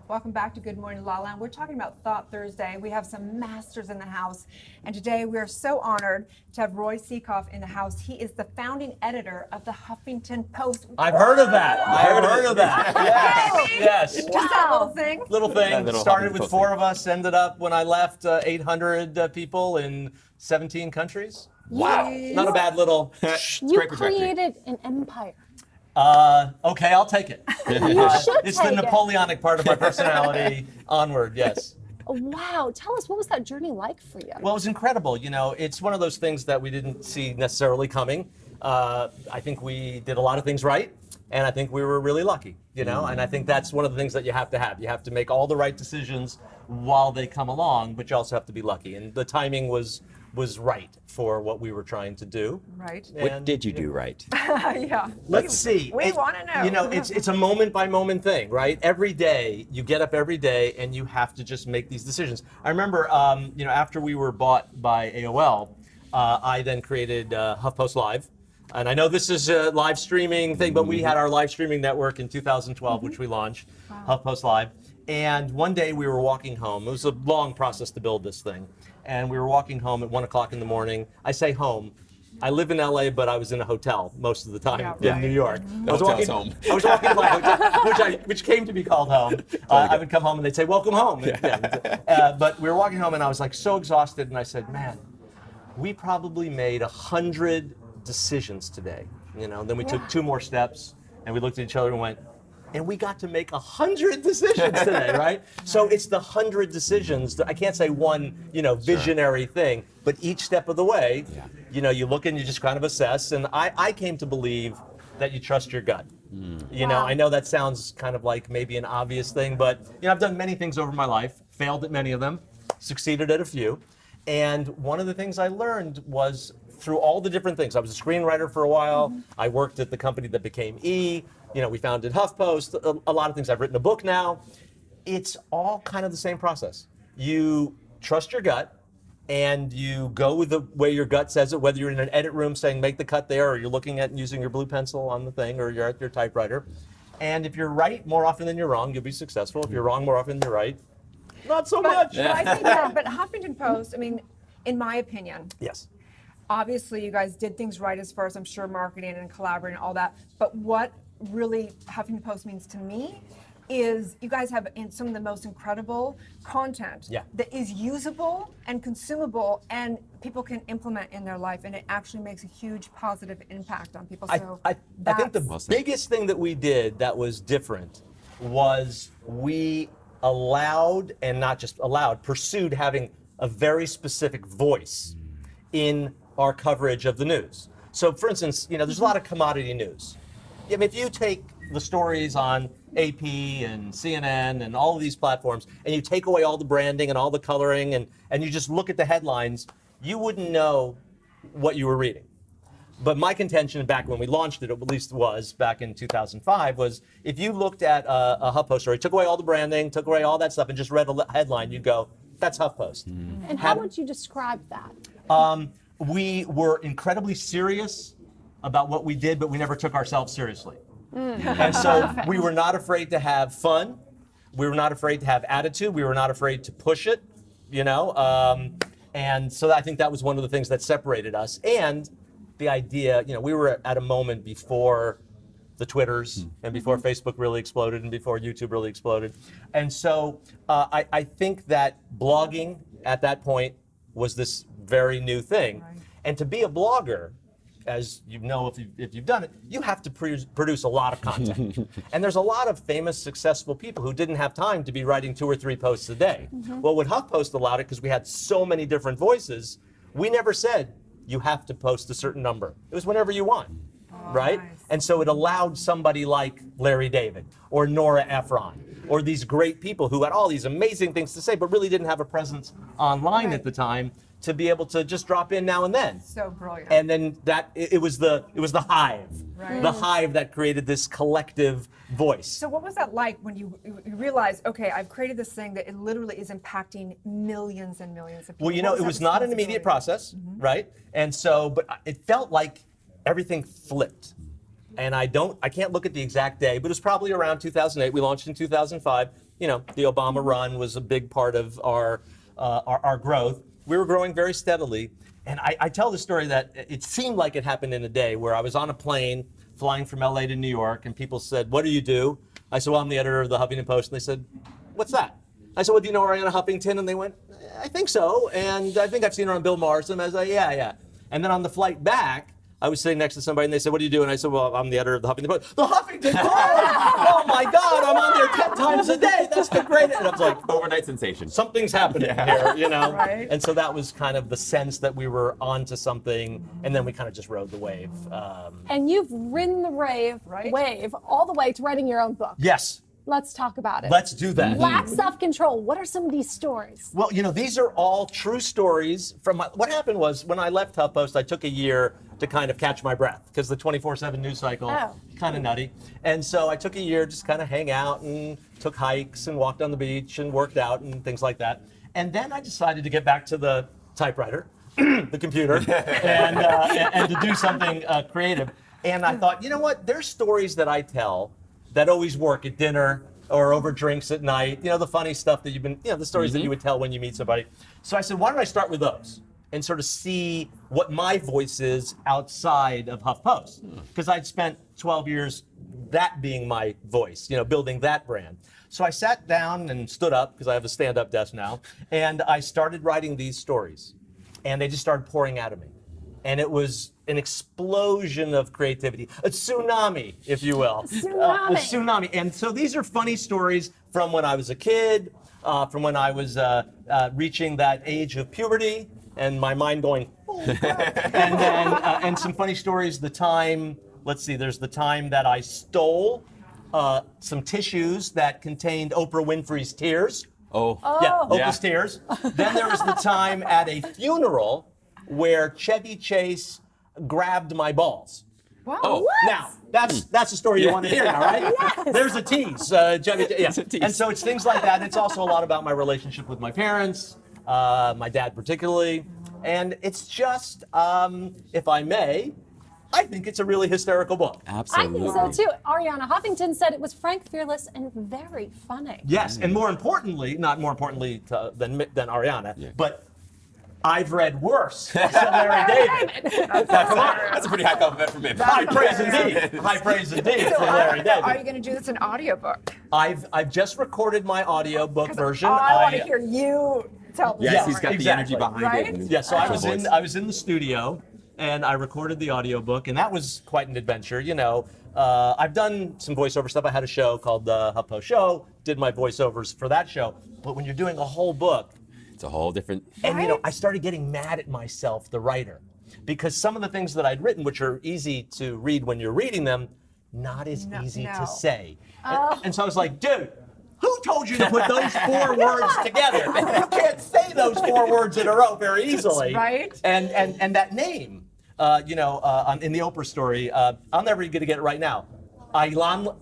Welcome back to Good Morning LaLa. We're talking about Thought Thursday. We have some masters in the house. And today we are so honored to have RoySekoff in the house. He is the founding editor of the Huffington Post. I've heard of that. I've heard of that. Yes. Just that little thing. Little thing. Little Started Huffington with 4 of us, ended up, when I left, 800 people in 17 countries. Wow. Not a bad little. You great trajectory. created an empire. Okay, I'll take it. You should It's take the it. Napoleonic part of my personality. Onward, yes. Wow. Tell us, what was that journey like for you? Well, it was incredible. You know, it's one of those things that we didn't see necessarily coming. I think we did a lot of things right, and I think we were really lucky, you know, and I think that's one of the things that you have to have. You have to make all the right decisions while they come along, but you also have to be lucky. And the timing was right for what we were trying to do. Right. What did you do right? Yeah. Let's see. We want to know. You know, it's a moment by moment thing, right? Every day, you get up every day and you have to just make these decisions. I remember, you know, after we were bought by AOL, I then created HuffPost Live. And I know this is a live streaming thing, but we had our live streaming network in 2012, which we launched, HuffPost Live. And one day we were walking home. It was a long process to build this thing. And we were walking home at 1 o'clock in the morning. I say home. I live in LA, but I was in a hotel most of the time in New York. I was walking home. I was walking to my hotel, which came to be called home. I would come home and they'd say, "Welcome home." But we were walking home and I was like so exhausted, and I said, "Man, we probably made 100 decisions today." You know. And then we took 2 more steps, and we looked at each other and went, and we got to make 100 decisions today, right? So it's the 100 decisions. I can't say one, you know, visionary thing, but each step of the way, you know, you look and you just kind of assess. And I came to believe that you trust your gut. You know, I know that sounds kind of like maybe an obvious thing, but you know, I've done many things over my life, failed at many of them, succeeded at a few. And one of the things I learned was through all the different things. I was a screenwriter for a while. I worked at the company that became E. You know, we founded HuffPost, a lot of things. I've written a book now. It's all kind of the same process. You trust your gut, and you go with the way your gut says it, whether you're in an edit room saying make the cut there, or you're looking at using your blue pencil on the thing, or you're at your typewriter. And if you're right more often than you're wrong, you'll be successful. If you're wrong more often than you're right, not so much. But I think that, but Huffington Post, I mean, in my opinion, Yes. obviously you guys did things right as far as I'm sure marketing and collaborating and all that. But what really Huffington Post means to me is you guys have some of the most incredible content that is usable and consumable and people can implement in their life, and it actually makes a huge positive impact on people. So I think the biggest thing that we did that was different was we allowed, and not just allowed, pursued having a very specific voice in our coverage of the news. So for instance, you know, there's a lot of commodity news. I mean, if you take the stories on AP and CNN and all of these platforms, and you take away all the branding and all the coloring, and you just look at the headlines, you wouldn't know what you were reading. But my contention back when we launched it, at least was back in 2005, was if you looked at a HuffPost story, took away all the branding, took away all that stuff, and just read a headline, you'd go, that's HuffPost. And how would you describe that? We were incredibly serious about what we did, but we never took ourselves seriously. And so we were not afraid to have fun. We were not afraid to have attitude. We were not afraid to push it, you know. And so I think that was one of the things that separated us. And the idea, you know, we were at a moment before the Twitters and before Facebook really exploded and before YouTube really exploded. And so I think that blogging at that point was this very new thing. Right. And to be a blogger, as you know if you've done it, you have to produce a lot of content. And there's a lot of famous, successful people who didn't have time to be writing 2 or 3 posts a day. Well, when HuffPost allowed it, because we had so many different voices, we never said, you have to post a certain number. It was whenever you want, right? Nice. And so it allowed somebody like Larry David or Nora Ephron or these great people who had all these amazing things to say but really didn't have a presence online at the time to be able to just drop in now and then. So brilliant. And then that it was the hive, the hive that created this collective voice. So what was that like when you realized, okay, I've created this thing that it literally is impacting millions and millions of people? Well, you know, it was not an immediate process, right? And so, but it felt like everything flipped. and I can't look at the exact day, but it was probably around 2008. We launched in 2005. The Obama run was a big part of our growth. We were growing very steadily. And I tell the story that it seemed like it happened in a day where I was on a plane flying from LA to New York, and people said, "What do you do?" I said, "Well, I'm the editor of the Huffington Post." And they said, "What's that?" I said, "Well, do you know Arianna Huffington?" And they went, "I think so. And I think I've seen her on Bill Maher's." And I was like, yeah. And then on the flight back, I was sitting next to somebody, and they said, "What do you do?" And I said, "Well, I'm the editor of the Huffington Post." The Huffington Post! Oh my God, I'm on there 10 times a day. That's the greatest. And I was like, Overnight sensation. something's happening here, Right. And so that was kind of the sense that we were onto something, and then we kind of just rode the wave. And you've ridden the wave all the way to writing your own book. Yes, Let's talk about it. let's do that. Lack self-control. What are some of these stories? Well, these are all true stories from what happened was when I left HuffPost, I took a year to kind of catch my breath because the 24/7 news cycle, kind of nutty. And so I took a year just kind of hang out and took hikes and walked on the beach and worked out and things like that. And then I decided to get back to the typewriter, the computer, and to do something creative. And I thought, you know what? There's stories that I tell that always work at dinner or over drinks at night. The funny stuff that you've been, the stories that you would tell when you meet somebody. So I said, why don't I start with those and sort of see what my voice is outside of HuffPost? Because I'd spent 12 years that being my voice, building that brand. So I sat down and stood up, because I have a stand-up desk now, and I started writing these stories. And they just started pouring out of me. And it was an explosion of creativity, a tsunami, if you will. Tsunami. A tsunami. And so these are funny stories from when I was a kid, from when I was reaching that age of puberty, and my mind going, oh, and then and some funny stories. The time, there's the time that I stole some tissues that contained Oprah Winfrey's tears. Oh. Yeah, Oprah's tears. Then there was the time at a funeral where Chevy Chase grabbed my balls. Wow. Oh. Now, that's the story you want to hear now, right? Yes. There's a tease. It's a tease. And so it's things like that. It's also a lot about my relationship with my parents, my dad particularly. And it's just, if I may, I think it's a really hysterical book. Absolutely. I think so too. Arianna Huffington said it was frank, fearless, and very funny. Yes, and more importantly, not more importantly than Arianna, but I've read worse than Larry David. That's a pretty high compliment from me. High praise indeed. High praise indeed from Larry David. Are you going to do this in audiobook? I've just recorded my audiobook version. I want to hear you tell the Yes, story. he's got the exactly. energy behind Right? it. and Yeah, so I actual was voice. I was in the studio and I recorded the audiobook, and that was quite an adventure. I've done some voiceover stuff. I had a show called the HuffPost Show, did my voiceovers for that show. But when you're doing a whole book, It's a whole different. and I started getting mad at myself, the writer, because some of the things that I'd written, which are easy to read when you're reading them, not as easy no. to say. And so I was like, dude, who told you to put those 4 words together? You can't say those 4 words in a row very easily. Right. And that name, in the Oprah story, I'm never going to get it right now. Iyanla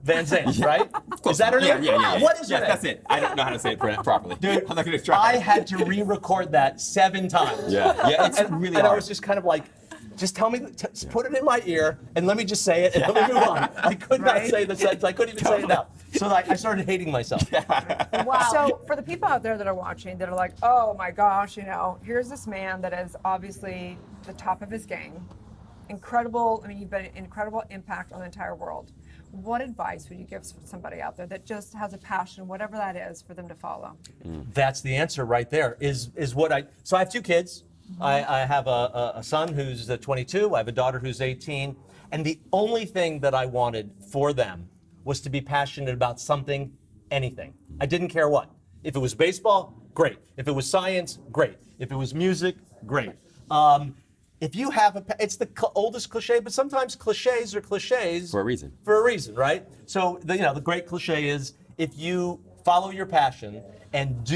Vanzant, right? Is that her name? Yeah. What is her name? That's it. I don't know how to say it properly. Dude, I'm not going to try. I had to re-record that 7 times. Yeah, it's really and hard. I was just kind of like, just tell me, put it in my ear, and let me just say it, and let me move on. I could not say the sentence. I couldn't even say it now. So I started hating myself. Wow. So for the people out there that are watching that are like, oh my gosh, here's this man that is obviously the top of his game. Incredible, you've been an incredible impact on the entire world. What advice would you give somebody out there that just has a passion, whatever that is, for them to follow? That's the answer right there, is what so I have 2 kids. I have a son who's 22, I have a daughter who's 18, and the only thing that I wanted for them was to be passionate about something, anything. I didn't care what. If it was baseball, great. If it was science, great. If it was music, great. If you have it's the oldest cliche, but sometimes cliches are cliches For a reason. For a reason, right? So the great cliche is if you follow your passion and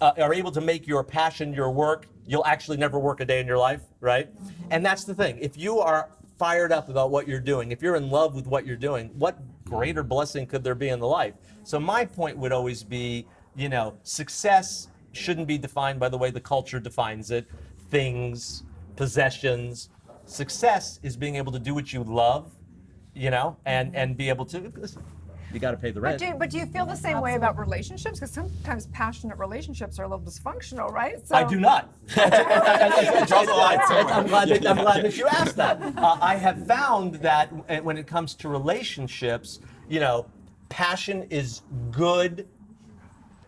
are able to make your passion your work, you'll actually never work a day in your life, right? And that's the thing. If you are fired up about what you're doing, if you're in love with what you're doing, what greater blessing could there be in the life? So my point would always be, success shouldn't be defined by the way the culture defines it, things, possessions. success is being able to do what you love, you know, and be able to. Listen, you got to pay the rent. But do you feel the same way about relationships? Because sometimes passionate relationships are a little dysfunctional, right? So, I do not. It draws a line somewhere. I'm glad that you asked that. I have found that when it comes to relationships, you know, passion is good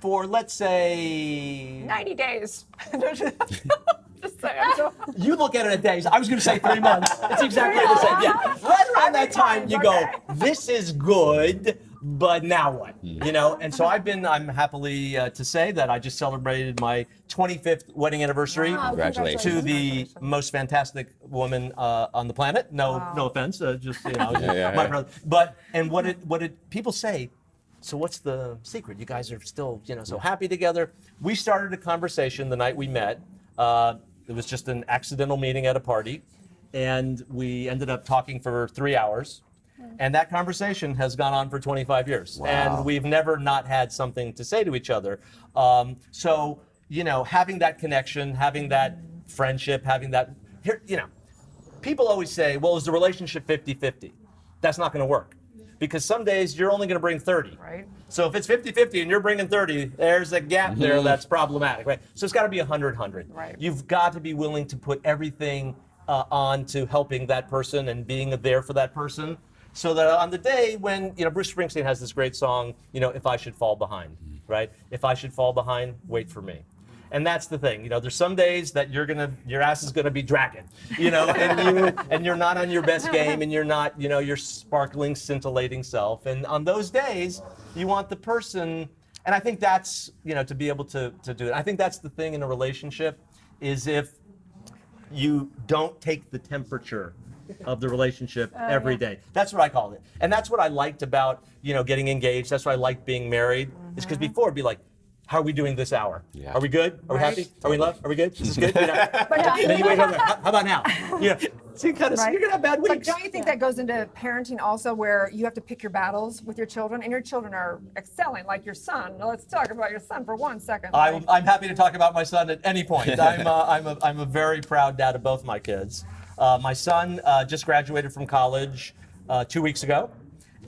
for, let's say, 90 days. Just saying. So, you look at it in days. I was going to say 3 months. It's exactly the same. Yeah, right around that time, you go, this is good, but now what? You know, and so I'm happily to say that I just celebrated my 25th wedding anniversary. Wow, Congratulations. To the most fantastic woman on the planet. No offense, just, you know, my brother. But, and what people say, so what's the secret? You guys are still, you know, so happy together. We started a conversation the night we met. It was just an accidental meeting at a party, and we ended up talking for 3 hours. And that conversation has gone on for 25 years. Wow. And we've never not had something to say to each other. So, you know, having that connection, having that friendship, having that, here, you know, people always say, well, is the relationship 50-50? That's not going to work. Because some days you're only going to bring 30. right. So if it's 50-50 and you're bringing 30, there's a gap there that's problematic, right? So it's got to be 100-100. Right. You've got to be willing to put everything on to helping that person and being there for that person. So that on the day when, you know, Bruce Springsteen has this great song, you know, If I Should Fall Behind, right? If I should fall behind, wait for me. And that's the thing, you know, there's some days that your ass is gonna be dragging, you know, and you're not on your best game, and you're not, you know, your sparkling, scintillating self. And on those days, you want the person, and I think that's, you know, to be able to do it. I think that's the thing in a relationship, is if you don't take the temperature of the relationship every day. That's what I call it. And that's what I liked about, you know, getting engaged. That's what I liked being married, is because before it'd be like, how are we doing this hour? Yeah. Are we good? Are we Right. happy? Are we in love? Are we good? This is good? You know? And then you wait, how about now? You know, so you kind of, Right. you're gonna have bad But weeks. don't you think that goes into parenting also, where you have to pick your battles with your children, and your children are excelling, like your son? Now, let's talk about your son for 1 second. I'm happy to talk about my son at any point. I'm a very proud dad of both my kids. My son just graduated from college 2 weeks ago,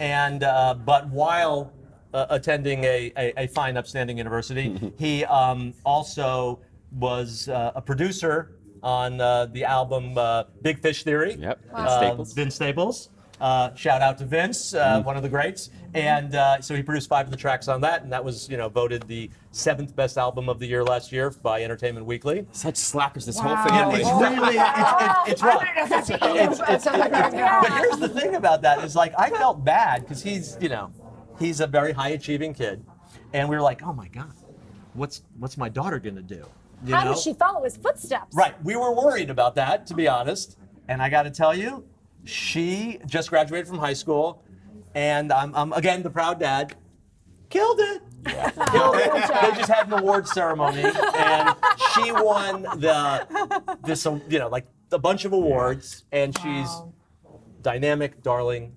and but while attending a fine, upstanding university, he also was a producer on the album Big Fish Theory. Yep. Wow. Staples. Vince Staples. Shout out to Vince, one of the greats. And so he produced 5 of the tracks on that, and that was, you know, voted the 7th best album of the year last year by Entertainment Weekly. Such slackers, this whole Wow. family. It's really, it's rough. Yeah. But here's the thing about that is, like, I felt bad because he's, you know, he's a very high achieving kid, and we were like, oh my God, what's my daughter gonna do? You How know? does she follow his footsteps? Right, we were worried about that, to be honest, and I got to tell you, she just graduated from high school, and I'm again the proud dad. Killed it. Killed it. They just had an award ceremony, and she won you know, like a bunch of awards, and she's dynamic, darling,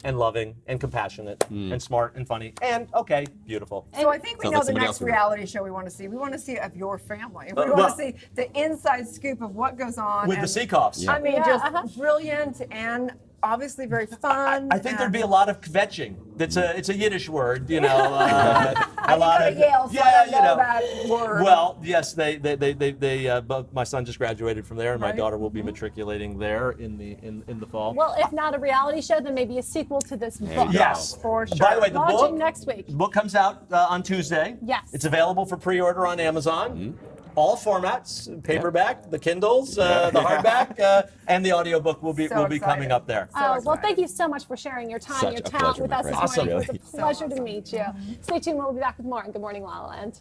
and loving, and compassionate, and smart, and funny, and okay, beautiful. So I think we Sounds know like the somebody next else would- reality show we want to see. We want to see of your family. We well- want to see the inside scoop of what goes on. With the and- Sekoffs. I mean, Yeah, just brilliant and obviously very fun. I think there'd be a and- lot of kvetching. It's a Yiddish word, you know. I a lot didn't go to Yale, so I don't know that word. Well, yes, they both, my son just graduated from there, and my Right. daughter will be matriculating there in the fall. Well, if not a reality show, then maybe a sequel to this book. Yes, For sure. By the way, the Launching book next week. comes out on Tuesday. Yes. It's available for pre-order on Amazon. All formats: paperback, the Kindles, the hardback, and the audiobook will be So coming excited. up there. Well, excited. thank you so much for sharing your time, Such your a talent pleasure, with my us this friend. morning. Awesome. It was a pleasure to meet you. Stay tuned. We'll be back with more. And good morning, La La Land.